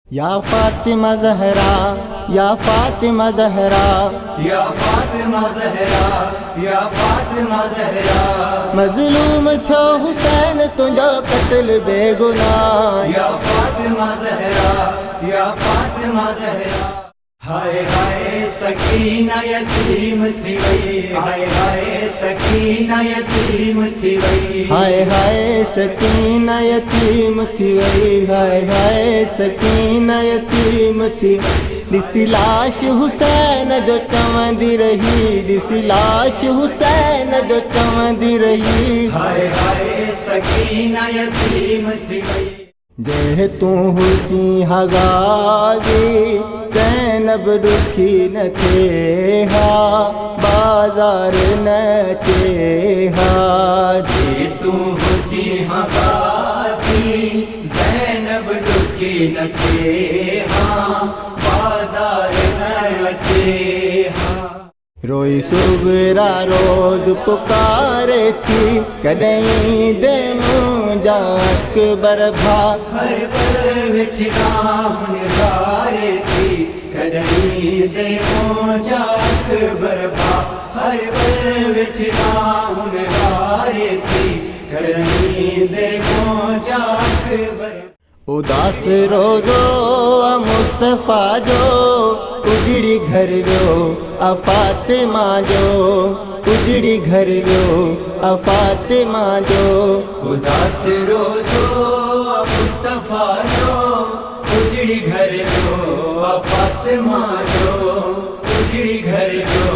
या फातिमा ज़हरा, या फातिमा ज़हरा, या फातिमा ज़हरा, या फातिमा ज़हरा। मज़लूम थो हुसैन तुंहिंजो क़त्ल बेगुनाह। या फातिमा ज़हरा, या फातिमा ज़हरा। हाय हाय सकीना यतीम थी वई, हाय हाय सकीना यतीम थी वई। हाय हाय सकीना यतीम थी वई, हाय हाय सकीना यतीम थी। ॾिसी लाश हुसैन जो चवंदी रही, ॾिसी लाश हुसैन जो चवंदी रही। हाय हाय सकीना यतीम थी वई। जे तू हुजी हा गाज़ी ज़ैनब दुखी न थे हा, बाज़ार न चे हा। जे तू हुजी हा गाज़ी ज़ैनब दुखी न थे हा, बाज़ार न अचे हा। रोई सुगरा रोज़ पुकारे थी, कॾहिं दे मुंहिंजा अकबर भा। हर पल विच राह निहारे थी, कॾहिं दे मुंहिंजा अकबर भा। हर पल विच राह निहारे थी, कॾहिं दे मुंहिंजा अकबर। उदास रोज़ो मुस्तफ़ा जो उजड़ी घर वियो आ फातिमा जो, उजड़ी घर वियो आ फातिमा जो। उदास रोज़ो मुस्तफ़ा जो उजड़ी घर जो फातिमा जो, उजड़ी घर जो